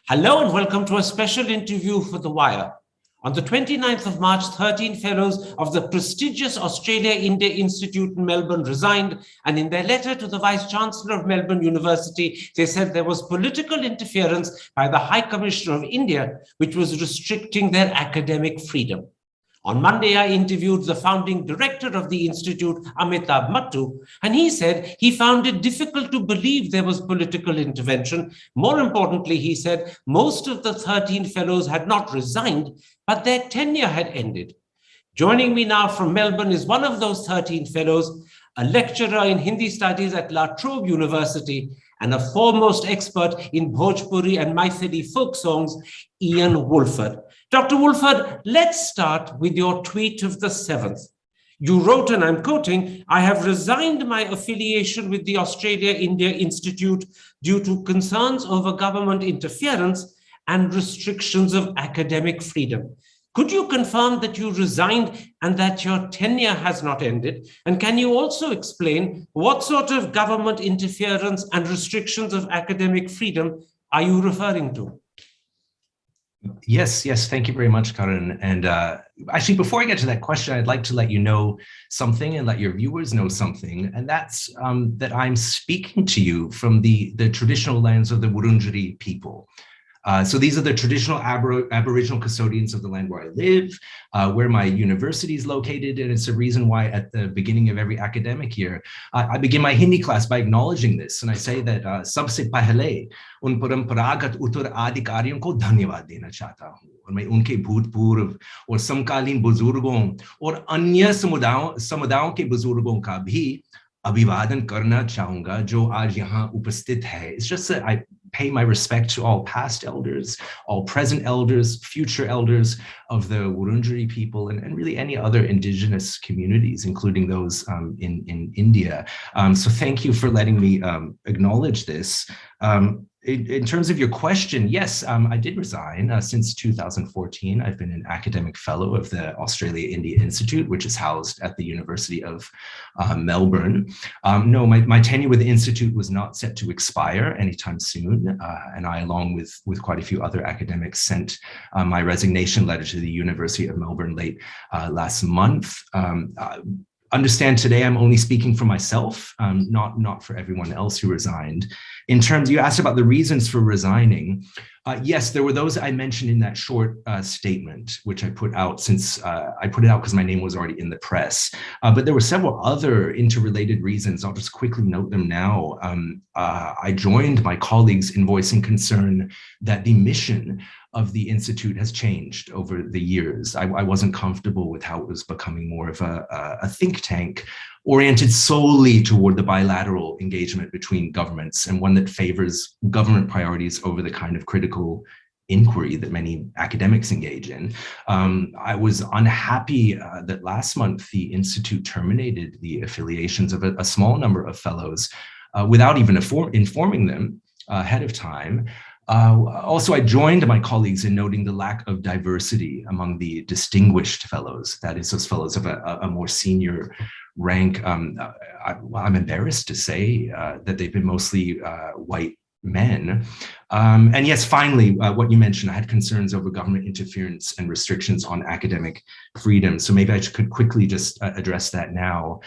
Hello and welcome to a special interview for The Wire. On the 29th of March, 13 fellows of the prestigious Australia-India Institute in Melbourne resigned, and in their letter to the Vice-Chancellor of Melbourne University, they said there was political interference by the High Commissioner of India, which was restricting their academic freedom. On Monday, I interviewed the founding director of the institute, Amitabh Mattu, and he said he found it difficult to believe there was political intervention. More importantly, he said most of the 13 fellows had not resigned, but their tenure had ended. Joining me now from Melbourne is one of those 13 fellows, a lecturer in Hindi studies at Trobe University and a foremost expert in Bhojpuri and Maithili folk songs, Ian Woolford. Dr. Woolford, let's start with your tweet of the 7th. You wrote, and I'm quoting, "I have resigned my affiliation with the Australia-India Institute due to concerns over government interference and restrictions of academic freedom." Could you confirm that you resigned and that your tenure has not ended? And can you also explain what sort of government interference and restrictions of academic freedom are you referring to? Yes. Thank you very much, Karan. And actually, before I get to that question, I'd like to let you know something and let your viewers know something. And that's that I'm speaking to you from the traditional lands of the Wurundjeri people. So these are the traditional Aboriginal custodians of the land where I live, where my university is located, and it's a reason why at the beginning of every academic year, I begin my Hindi class by acknowledging this, and I say that सबसे पहले उन परंपरागत उत्तराधिकारियों को धन्यवाद देना चाहता हूँ, और मैं उनके भूतपूर्व और समकालीन बुजुर्गों और अन्य समुदायों के बुजुर्गों का भी अभिवादन करना चाहूँगा जो आज यहाँ उपस्थित है. It's just that I pay my respect to all past elders, all present elders, future elders of the Wurundjeri people, and really any other indigenous communities, including those in India. So thank you for letting me acknowledge this. In terms of your question, yes, I did resign. Since 2014, I've been an academic fellow of the Australia-India Institute, which is housed at the University of Melbourne. No, my tenure with the Institute was not set to expire anytime soon. And I, along with quite a few other academics, sent my resignation letter to the University of Melbourne late last month. Understand today I'm only speaking for myself, not for everyone else who resigned. In terms, you asked about the reasons for resigning. Yes, there were those I mentioned in that short statement, which I put out since I put it out because my name was already in the press. But there were several other interrelated reasons. I'll just quickly note them now. I joined my colleagues in voicing concern that the mission of the Institute has changed over the years. I wasn't comfortable with how it was becoming more of a think tank oriented solely toward the bilateral engagement between governments, and one that favors government priorities over the kind of critical inquiry that many academics engage in. I was unhappy that last month the Institute terminated the affiliations of a small number of fellows without even informing them ahead of time. Also, I joined my colleagues in noting the lack of diversity among the distinguished fellows, that is, those fellows of a more senior rank. I'm embarrassed to say that they've been mostly white men. And yes, finally, what you mentioned, I had concerns over government interference and restrictions on academic freedom. So maybe I could quickly just address that now.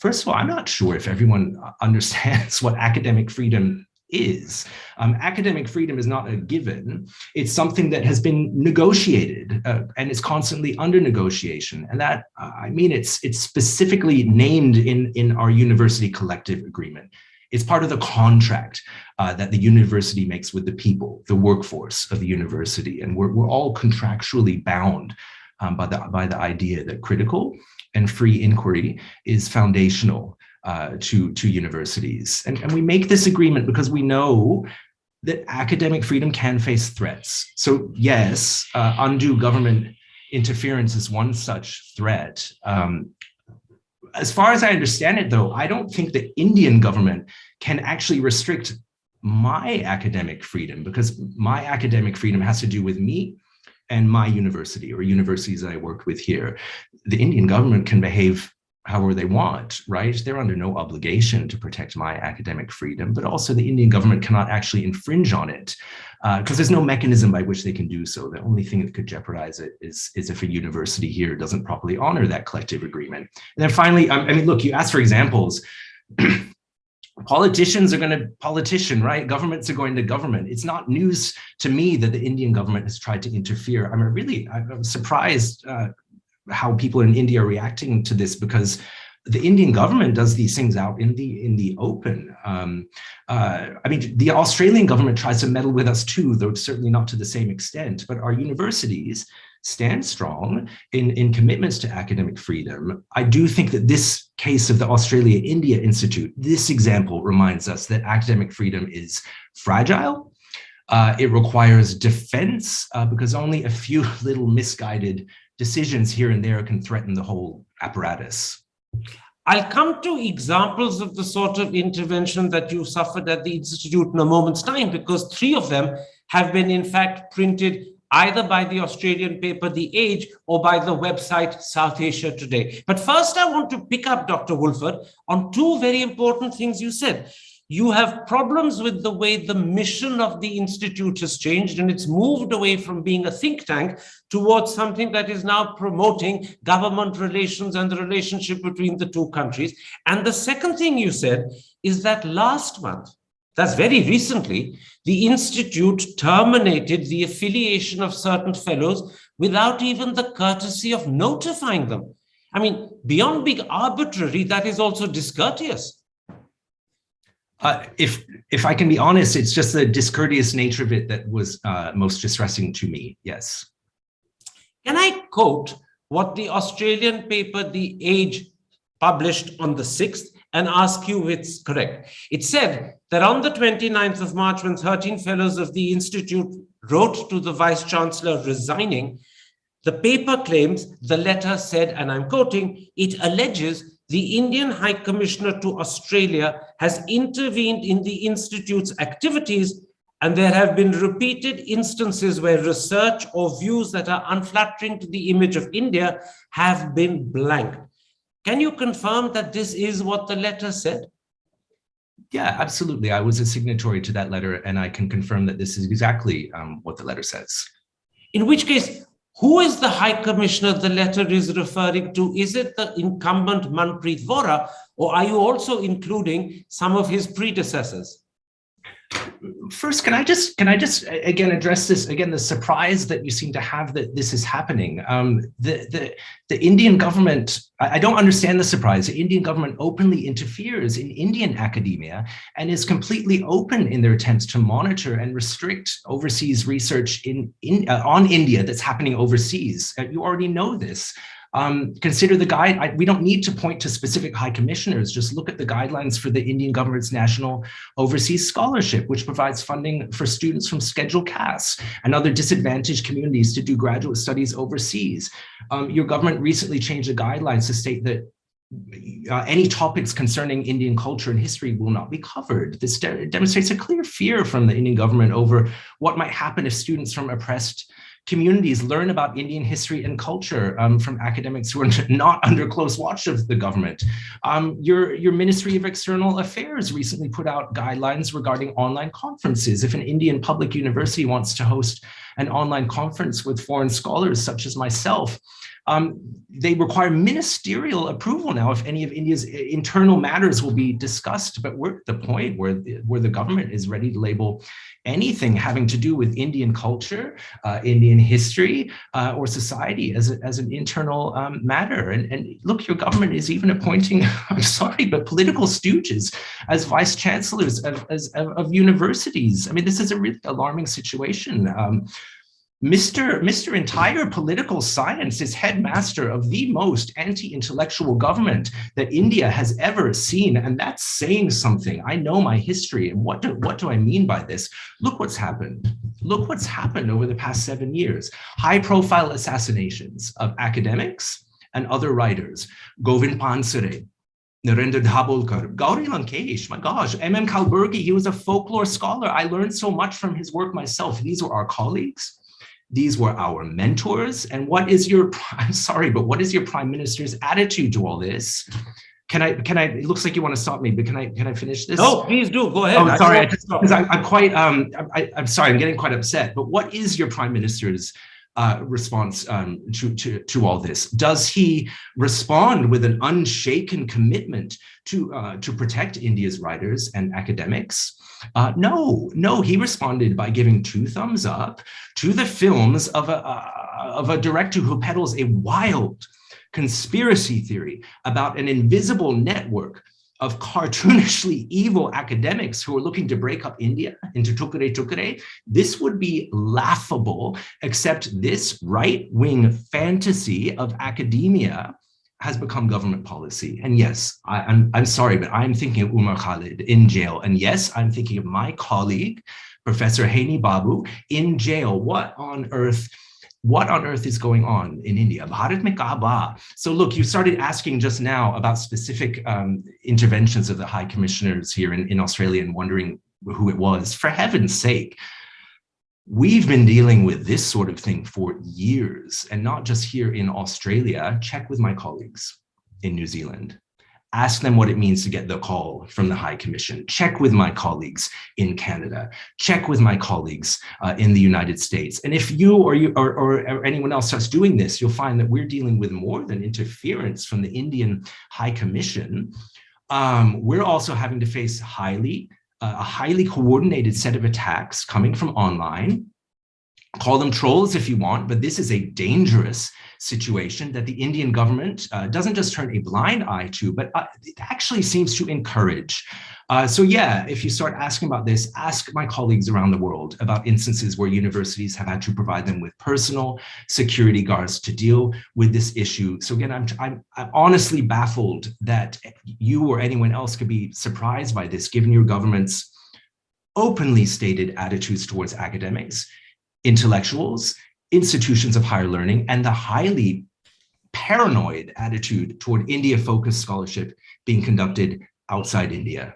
First of all, I'm not sure if everyone understands what academic freedom is. Academic freedom is not a given. It's something that has been negotiated and is constantly under negotiation. And that, I mean, it's specifically named in our university collective agreement. It's part of the contract that the university makes with the people, the workforce of the university. And we're all contractually bound by the idea that critical and free inquiry is foundational to universities. And we make this agreement because we know that academic freedom can face threats. So yes, undue government interference is one such threat. As far as I understand it, though, I don't think the Indian government can actually restrict my academic freedom, because my academic freedom has to do with me and my university, or universities that I worked with here. The Indian government can behave however they want, right? They're under no obligation to protect my academic freedom, but also the Indian government cannot actually infringe on it. because there's no mechanism by which they can do so. The only thing that could jeopardize it is if a university here doesn't properly honor that collective agreement. And then finally, I mean, look, you asked for examples. Politicians are going to politician, right? Governments are going to government. It's not news to me that the Indian government has tried to interfere. I'm surprised how people in India are reacting to this, because the Indian government does these things out in the open. I mean, the Australian government tries to meddle with us too, though certainly not to the same extent. But our universities stand strong in commitments to academic freedom. I do think that this case of the Australia-India Institute, this example reminds us that academic freedom is fragile. It requires defense because only a few little misguided decisions here and there can threaten the whole apparatus. I'll come to examples of the sort of intervention that you suffered at the Institute in a moment's time, because 3 of them have been in fact printed either by the Australian paper The Age or by the website South Asia Today. But first, I want to pick up, Dr. Woolford, on 2 very important things you said. You have problems with the way the mission of the Institute has changed, and it's moved away from being a think tank towards something that is now promoting government relations and the relationship between the 2 countries. And the second thing you said is that last month, that's very recently, the Institute terminated the affiliation of certain fellows without even the courtesy of notifying them. I mean, beyond being arbitrary, that is also discourteous. If I can be honest, it's just the discourteous nature of it that was most distressing to me, yes. Can I quote what the Australian paper The Age published on the 6th and ask you if it's correct? It said that on the 29th of March, when 13 fellows of the Institute wrote to the Vice-Chancellor resigning, the paper claims the letter said, and I'm quoting, it alleges the Indian High Commissioner to Australia has intervened in the Institute's activities, and there have been repeated instances where research or views that are unflattering to the image of India have been blanked. Can you confirm that this is what the letter said? Yeah, absolutely. I was a signatory to that letter, and I can confirm that this is exactly what the letter says. In which case, who is the High Commissioner the letter is referring to? Is it the incumbent Manpreet Vora, or are you also including some of his predecessors? First, can I just again address this again, the surprise that you seem to have that this is happening? The Indian government, I don't understand the surprise. The Indian government openly interferes in Indian academia and is completely open in their attempts to monitor and restrict overseas research on India that's happening overseas. You already know this. Consider the guide. We don't need to point to specific high commissioners. Just look at the guidelines for the Indian government's National Overseas Scholarship, which provides funding for students from scheduled castes and other disadvantaged communities to do graduate studies overseas. Your government recently changed the guidelines to state that any topics concerning Indian culture and history will not be covered. This demonstrates a clear fear from the Indian government over what might happen if students from oppressed communities learn about Indian history and culture from academics who are not under close watch of the government. Your Ministry of External Affairs recently put out guidelines regarding online conferences. If an Indian public university wants to host an online conference with foreign scholars such as myself, they require ministerial approval now if any of India's internal matters will be discussed. But we're at the point where the government is ready to label anything having to do with Indian culture, Indian history, or society as an internal matter. And look, your government is even appointing, I'm sorry, but political stooges as vice chancellors of universities. I mean, this is a really alarming situation. Mr. Entire Political Science is headmaster of the most anti-intellectual government that India has ever seen, and that's saying something. I know my history, and what do I mean by this? Look what's happened. Look what's happened over the past 7 years. High-profile assassinations of academics and other writers. Govind Pansare, Narendra Dhabholkar, Gauri Lankesh, my gosh, M.M. Kalburgi, he was a folklore scholar. I learned so much from his work myself. These were our colleagues. These were our mentors. And what is your, I'm sorry, but what is your prime minister's attitude to all this? it looks like you want to stop me, but can I finish this? No, please do. Go ahead. Oh, sorry. I'm sorry. I'm getting quite upset. But what is your Prime Minister's response to all this? Does he respond with an unshaken commitment to protect India's writers and academics? No. He responded by giving 2 thumbs up to the films of a director who peddles a wild conspiracy theory about an invisible network of cartoonishly evil academics who are looking to break up India into tukare. This would be laughable, except this right-wing fantasy of academia has become government policy. And yes, I'm sorry, but I'm thinking of Umar Khalid in jail. And yes, I'm thinking of my colleague, Professor Haini Babu, in jail. What on earth is going on in India? Bharat mein kaaba. So look, you started asking just now about specific interventions of the high commissioners here in Australia and wondering who it was. For heaven's sake, we've been dealing with this sort of thing for years, and not just here in Australia. Check with my colleagues in New Zealand. Ask them what it means to get the call from the High Commission. Check with my colleagues in Canada. Check with my colleagues in the United States. And if you or anyone else starts doing this, you'll find that we're dealing with more than interference from the Indian High Commission. We're also having to face a highly coordinated set of attacks coming from online. Call them trolls if you want, but this is a dangerous situation that the Indian government doesn't just turn a blind eye to, but it actually seems to encourage. So yeah, if you start asking about this, ask my colleagues around the world about instances where universities have had to provide them with personal security guards to deal with this issue. So again, I'm honestly baffled that you or anyone else could be surprised by this, given your government's openly stated attitudes towards academics, intellectuals, institutions of higher learning, and the highly paranoid attitude toward India-focused scholarship being conducted outside India.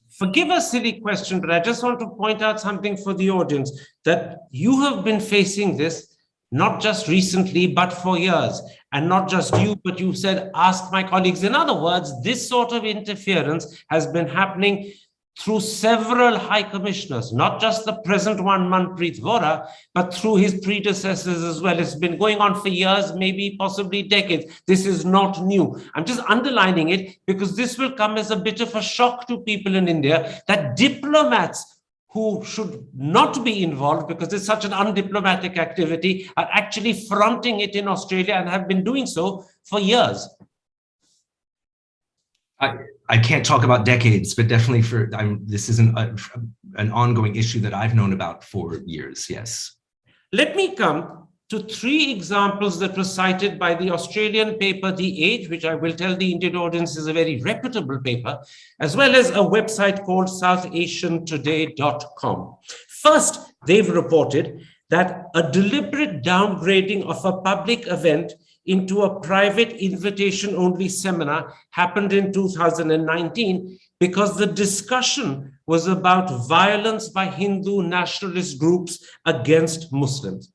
Forgive a silly question, but I just want to point out something for the audience, that you have been facing this not just recently, but for years. And not just you, but you said, ask my colleagues. In other words, this sort of interference has been happening through several high commissioners, not just the present one, Manpreet Vora, but through his predecessors as well. It's been going on for years, maybe possibly decades. This is not new. I'm just underlining it because this will come as a bit of a shock to people in India, that diplomats who should not be involved because it's such an undiplomatic activity are actually fronting it in Australia and have been doing so for years. I can't talk about decades, but definitely this is an ongoing issue that I've known about for years, yes. Let me come to 3 examples that were cited by the Australian paper, The Age, which I will tell the Indian audience is a very reputable paper, as well as a website called southasiantoday.com. First, they've reported that a deliberate downgrading of a public event into a private invitation-only seminar happened in 2019 because the discussion was about violence by Hindu nationalist groups against Muslims.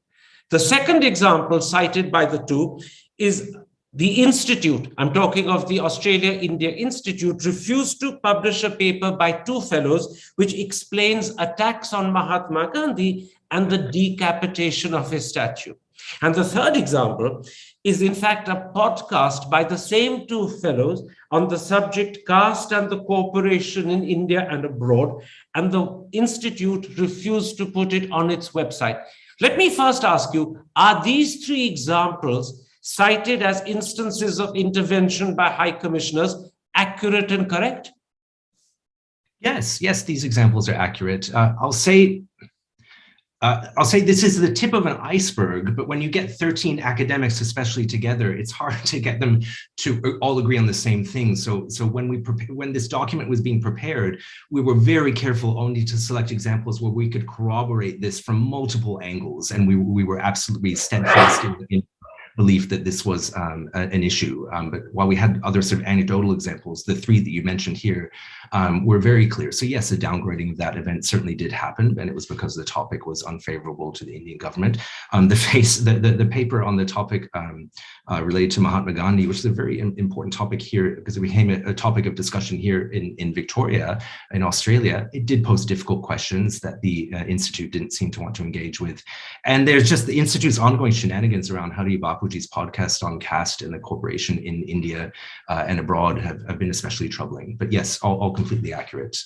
The second example cited by the 2 is the Institute, I'm talking of the Australia-India Institute, refused to publish a paper by 2 fellows which explains attacks on Mahatma Gandhi and the decapitation of his statue. And the third example is, in fact, a podcast by the same 2 fellows on the subject caste and the corporation in India and abroad, and the Institute refused to put it on its website. Let me first ask you, are these 3 examples cited as instances of intervention by high commissioners accurate and correct? Yes, these examples are accurate. I'll say this is the tip of an iceberg, but when you get 13 academics, especially together, it's hard to get them to all agree on the same thing. So when this document was being prepared, we were very careful only to select examples where we could corroborate this from multiple angles, and we were absolutely steadfast in belief that this was an issue. But while we had other sort of anecdotal examples, the 3 that you mentioned here were very clear. So yes, the downgrading of that event certainly did happen, and it was because the topic was unfavorable to the Indian government. The paper on the topic related to Mahatma Gandhi, which is a very important topic here because it became a topic of discussion here in Victoria, in Australia. It did pose difficult questions that the Institute didn't seem to want to engage with. And there's just the Institute's ongoing shenanigans around Hari Bapuji's podcast on caste and the corporation in India and abroad have been especially troubling. But yes, all completely accurate.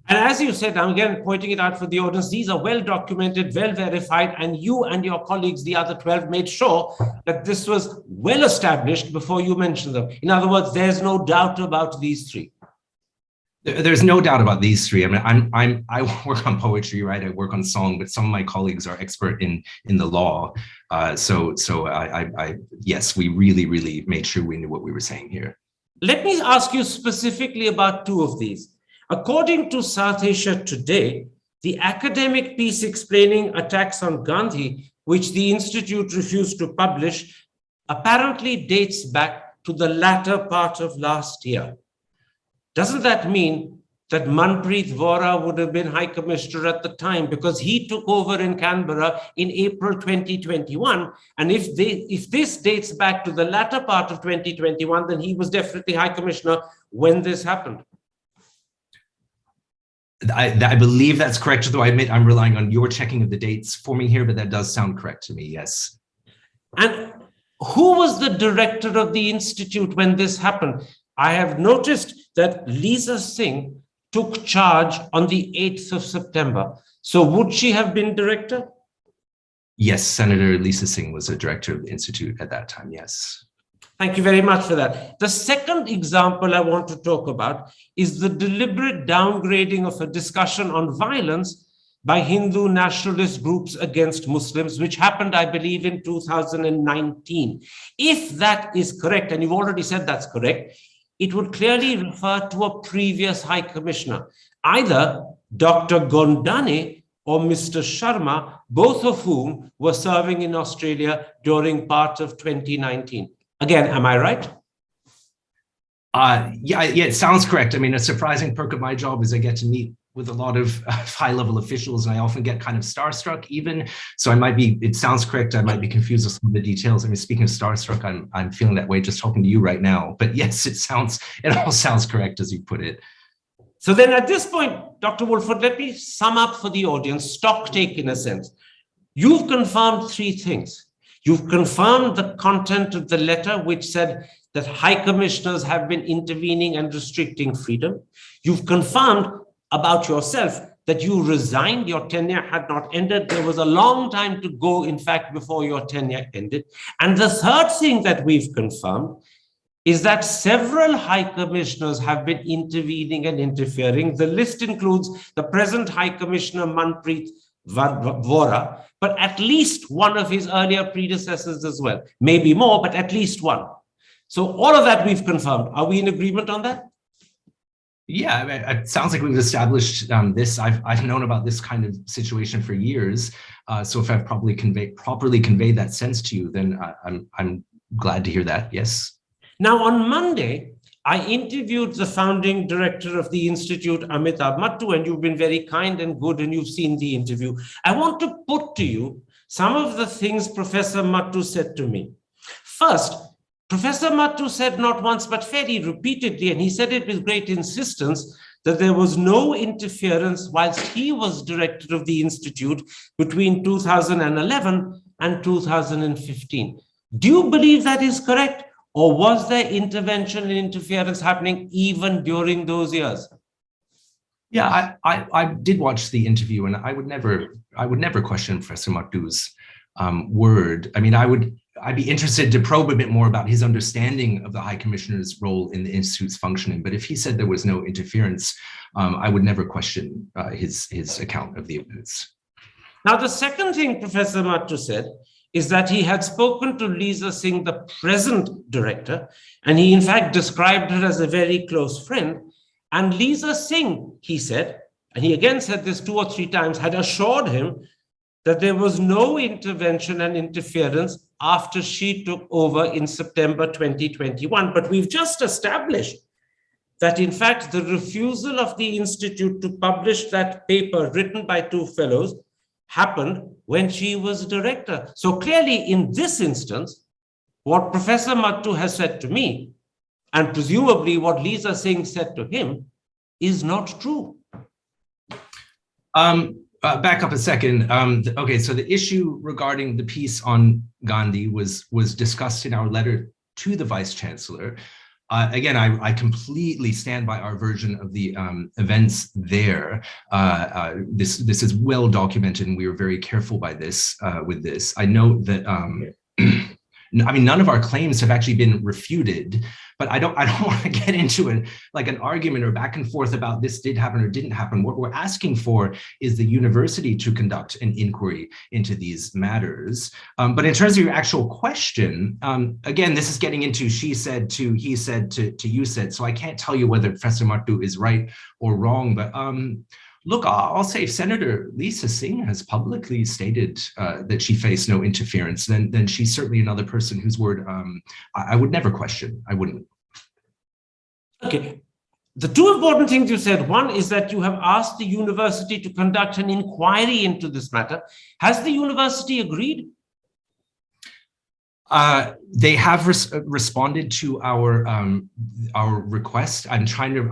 And as you said, I'm again pointing it out for the audience, these are well documented, well verified, and you and your colleagues, the other 12, made sure that this was well established before you mentioned them. In other words, there's no doubt about these three. There's no doubt about these three. I mean, I work on poetry, right? I work on song, but some of my colleagues are expert in the law. So yes, we really made sure we knew what we were saying here. Let me ask you specifically about two of these. According to South Asia Today, the academic piece explaining attacks on Gandhi, which the Institute refused to publish, apparently dates back to the latter part of last year. Doesn't that mean that Manpreet Vora would have been High Commissioner at the time, because he took over in Canberra in April 2021? And if this dates back to the latter part of 2021, then he was definitely High Commissioner when this happened. I believe that's correct, though I admit I'm relying on your checking of the dates for me here, but that does sound correct to me, yes. And who was the director of the Institute when this happened? I have noticed that Lisa Singh took charge on the 8th of September. So would she have been director? Yes, Senator Lisa Singh was a director of the Institute at that time, yes. Thank you very much for that. The second example I want to talk about is the deliberate downgrading of a discussion on violence by Hindu nationalist groups against Muslims, which happened, I believe, in 2019. If that is correct, and you've already said that's correct, it would clearly refer to a previous High Commissioner, either Dr. Gondane or Mr. Sharma, both of whom were serving in Australia during part of 2019. Again, am I right? Yeah, it sounds correct. I mean, a surprising perk of my job is I get to meet with a lot of high-level officials, and I often get kind of starstruck even. So it sounds correct. I might be confused with some of the details. I mean, speaking of starstruck, I'm feeling that way just talking to you right now. But yes, it all sounds correct as you put it. So then at this point, Dr. Woolford, let me sum up for the audience, stock take in a sense. You've confirmed three things. You've confirmed the content of the letter, which said that high commissioners have been intervening and restricting freedom. You've confirmed about yourself that you resigned, your tenure had not ended. There was a long time to go, in fact, before your tenure ended. And the third thing that we've confirmed is that several high commissioners have been intervening and interfering. The list includes the present High Commissioner Manpreet Vora, but at least one of his earlier predecessors as well. Maybe more, but at least one. So all of that we've confirmed. Are we in agreement on that? Yeah, it sounds like we've established this. I've known about this kind of situation for years. So if I've properly conveyed that sense to you, then I'm glad to hear that. Yes. Now on Monday, I interviewed the founding director of the Institute, Amitabh Mattu, and you've been very kind and good, and you've seen the interview. I want to put to you some of the things Professor Mattu said to me. First, Professor Mattu said not once, but fairly repeatedly, and he said it with great insistence, that there was no interference whilst he was director of the Institute between 2011 and 2015. Do you believe that is correct? Or was there intervention and interference happening even during those years? Yeah, I did watch the interview, and I would never question Professor Mattu's word. I mean, I'd be interested to probe a bit more about his understanding of the High Commissioner's role in the Institute's functioning. But if he said there was no interference, I would never question his account of the events. Now, the second thing Professor Mattu said is that he had spoken to Lisa Singh, the present director, and he in fact described her as a very close friend. And Lisa Singh, he said, and he again said this 2 or 3 times, had assured him that there was no intervention and interference after she took over in September 2021. But we've just established that in fact the refusal of the institute to publish that paper written by two fellows happened when she was director. So clearly in this instance, what Professor Mattu has said to me, and presumably what Lisa Singh said to him, is not true. Back up a second. Okay, so the issue regarding the piece on Gandhi was discussed in our letter to the Vice-Chancellor. Again, I completely stand by our version of the events there. This is well documented, and we were very careful by this with this. I know that I mean, none of our claims have actually been refuted, but I don't want to get into an argument or back and forth about this did happen or didn't happen. What we're asking for is the university to conduct an inquiry into these matters. But in terms of your actual question, again, this is getting into she said to, he said to you said, so I can't tell you whether Professor Mattu is right or wrong, but look, I'll say if Senator Lisa Singh has publicly stated that she faced no interference, then she's certainly another person whose word I would never question. I wouldn't. Okay. The two important things you said, one is that you have asked the university to conduct an inquiry into this matter. Has the university agreed? They have responded to our request. I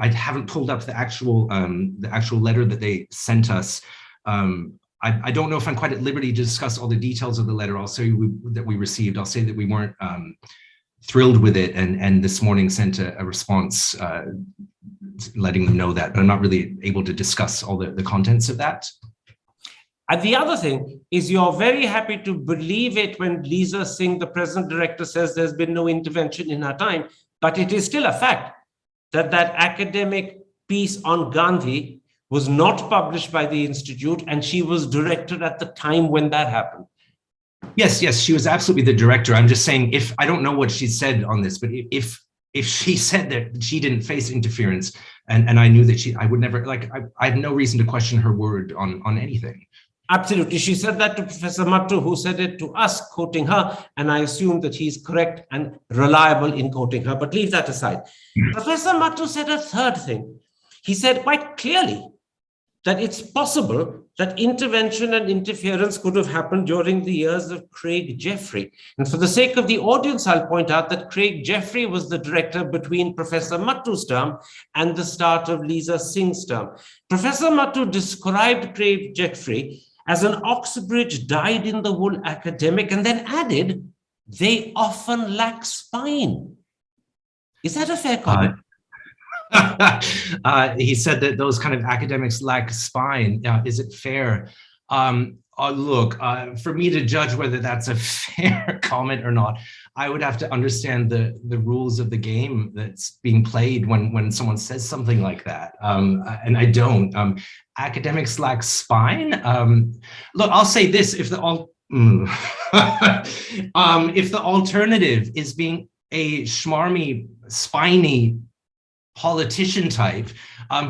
haven't pulled up the actual letter that they sent us. I don't know if I'm quite at liberty to discuss all the details of the letter. I'll say that we received. I'll say that we weren't thrilled with it, and this morning sent a response letting them know that, but I'm not really able to discuss all the contents of that. And the other thing is you're very happy to believe it when Lisa Singh, the present director, says there's been no intervention in her time, but it is still a fact that that academic piece on Gandhi was not published by the institute, and she was director at the time when that happened. Yes, she was absolutely the director. I'm just saying, if I don't know what she said on this, but if she said that she didn't face interference, and I knew that I would never, I have no reason to question her word on anything. Absolutely. She said that to Professor Mattu, who said it to us, quoting her, and I assume that he's correct and reliable in quoting her, but leave that aside. Professor Mattu said a third thing. He said quite clearly that it's possible that intervention and interference could have happened during the years of Craig Jeffrey. And for the sake of the audience, I'll point out that Craig Jeffrey was the director between Professor Mattu's term and the start of Lisa Singh's term. Professor Mattu described Craig Jeffrey as an Oxbridge dyed-in-the-wool academic, and then added, they often lack spine. Is that a fair comment? He said that those kind of academics lack spine. Is it fair? Look, for me to judge whether that's a fair comment or not, I would have to understand the rules of the game that's being played when someone says something like that. And I don't. Academics lack spine. Look, I'll say this: if the alternative is being a schmarmy, spiny politician type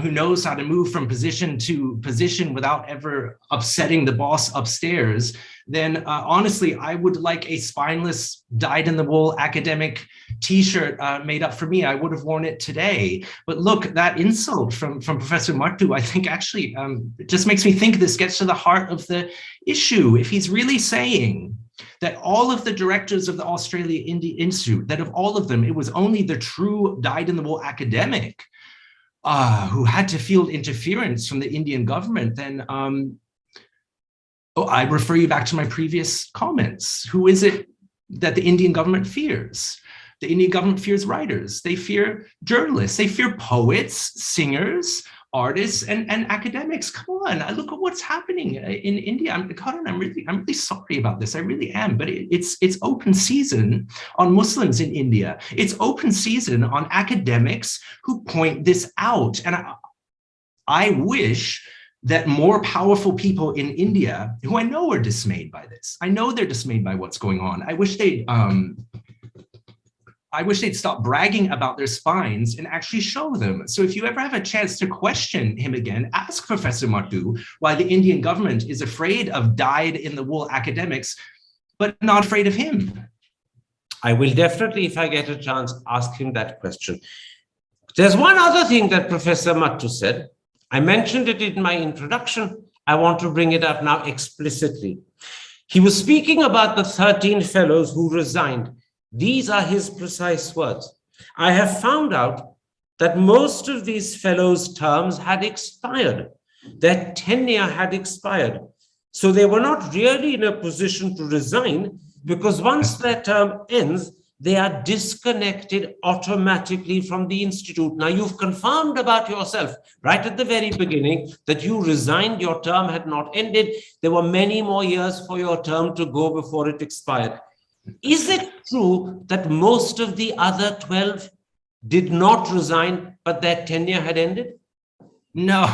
who knows how to move from position to position without ever upsetting the boss upstairs, then honestly, I would like a spineless, dyed-in-the-wool academic t-shirt made up for me. I would have worn it today. But look, that insult from Professor Mattu, I think actually it just makes me think this gets to the heart of the issue. If he's really saying that all of the directors of the Australia India Institute, that of all of them, it was only the true dyed-in-the-wool academic who had to field interference from the Indian government, then I refer you back to my previous comments. Who is it that the Indian government fears? The Indian government fears writers. They fear journalists. They fear poets, singers, artists, and academics. Come on, look at what's happening in India. Karan, I'm really sorry about this. I really am. But it's open season on Muslims in India. It's open season on academics who point this out. And I wish that more powerful people in India, who I know are dismayed by this, I know they're dismayed by what's going on. I wish they'd stop bragging about their spines and actually show them. So if you ever have a chance to question him again, ask Professor Mattu why the Indian government is afraid of dyed-in-the-wool academics, but not afraid of him. I will definitely, if I get a chance, ask him that question. There's one other thing that Professor Mattu said. I mentioned it in my introduction. I want to bring it up now explicitly. He was speaking about the 13 fellows who resigned. These are his precise words. I have found out that most of these fellows' terms had expired. Their tenure had expired. So they were not really in a position to resign, because once their term ends, they are disconnected automatically from the institute. Now, you've confirmed about yourself right at the very beginning that you resigned, your term had not ended. There were many more years for your term to go before it expired. Is it true that most of the other 12 did not resign, but their tenure had ended? No.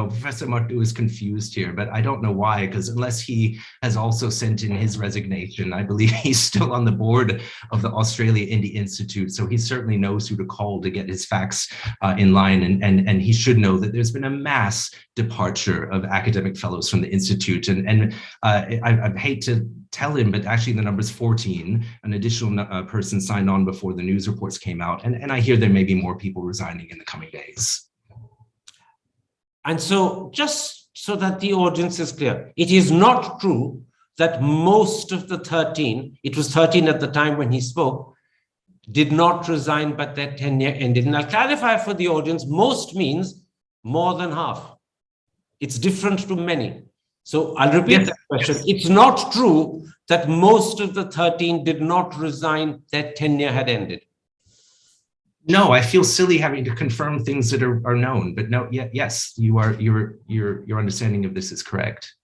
Professor Mattu is confused here, but I don't know why, because unless he has also sent in his resignation, I believe he's still on the board of the Australia India Institute. So he certainly knows who to call to get his facts in line. And he should know that there's been a mass departure of academic fellows from the Institute. And I hate to tell him, but actually the number is 14. An additional person signed on before the news reports came out. And I hear there may be more people resigning in the coming days. And so, just so that the audience is clear, it is not true that most of the 13, it was 13 at the time when he spoke, did not resign, but their tenure ended. And I'll clarify for the audience, most means more than half. It's different to many. So I'll repeat that question. It's not true that most of the 13 did not resign, their tenure had ended. No, I feel silly having to confirm things that are known, but no, yes, your understanding of this is correct.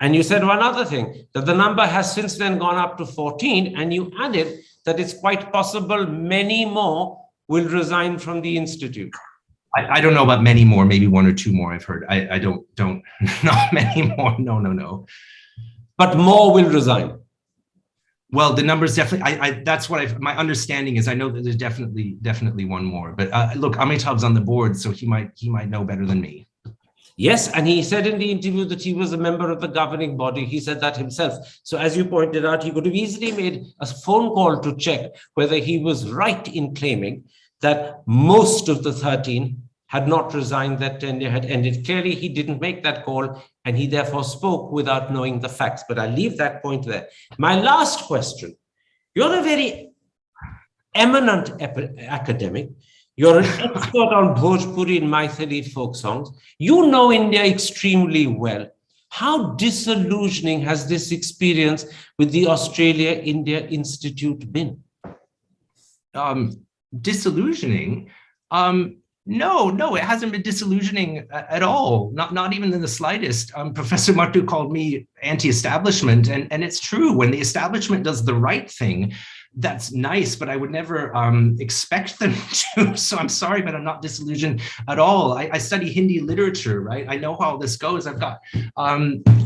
And you said one other thing, that the number has since then gone up to 14, and you added that it's quite possible many more will resign from the Institute. I don't know about many more, maybe one or two more I've heard. I don't, not many more, no. But more will resign. Well, the numbers definitely, that's what my understanding is. I know that there's definitely one more, but look, Amitabh's on the board, so he might know better than me. Yes, and he said in the interview that he was a member of the governing body. He said that himself. So as you pointed out, he could have easily made a phone call to check whether he was right in claiming that most of the 13 had not resigned, that tenure had ended. Clearly, he didn't make that call, and he therefore spoke without knowing the facts. But I'll leave that point there. My last question, you're a very eminent academic. You're an expert on Bhojpuri and Maithili folk songs. You know India extremely well. How disillusioning has this experience with the Australia India Institute been? Disillusioning? No, it hasn't been disillusioning at all, not even in the slightest. Professor Mattu called me anti-establishment, and it's true. When the establishment does the right thing, that's nice, but I would never expect them to. So I'm sorry, but I'm not disillusioned at all. I study Hindi literature, right? I know how this goes. I've got,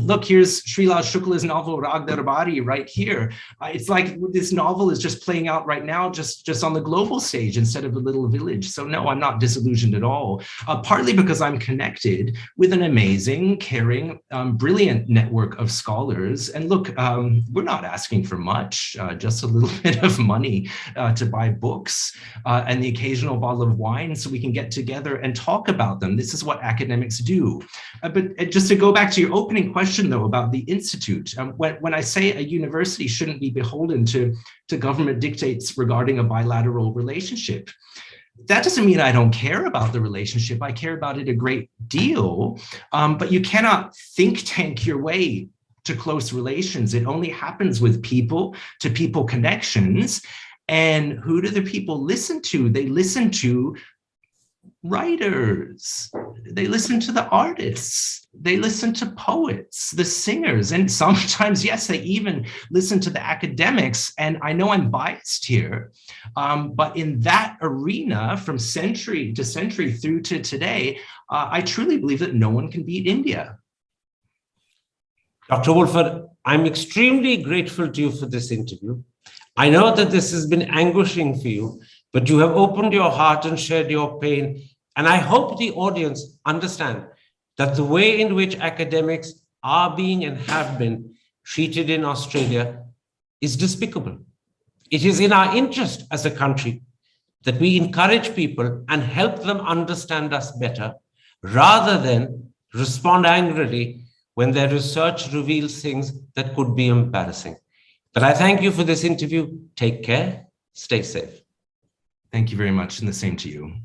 look, here's Srilal Shukla's novel Rag Darbari right here. It's like this novel is just playing out right now, just on the global stage instead of a little village. So no, I'm not disillusioned at all. Partly because I'm connected with an amazing, caring, brilliant network of scholars. And look, we're not asking for much, just a little bit of money to buy books and the occasional bottle of wine so we can get together and talk about them. This is what academics do. But just to go back to your opening question, though, about the Institute, when I say a university shouldn't be beholden to government dictates regarding a bilateral relationship, that doesn't mean I don't care about the relationship. I care about it a great deal, but you cannot think tank your way to close relations. It only happens with people-to-people connections. And who do the people listen to? They listen to writers. They listen to the artists. They listen to poets, the singers, and sometimes, yes, they even listen to the academics. And I know I'm biased here, but in that arena, from century to century through to today, I truly believe that no one can beat India. Dr. Woolford, I'm extremely grateful to you for this interview. I know that this has been anguishing for you, but you have opened your heart and shared your pain. And I hope the audience understand that the way in which academics are being and have been treated in Australia is despicable. It is in our interest as a country that we encourage people and help them understand us better, rather than respond angrily when their research reveals things that could be embarrassing. But I thank you for this interview. Take care. Stay safe. Thank you very much, and the same to you.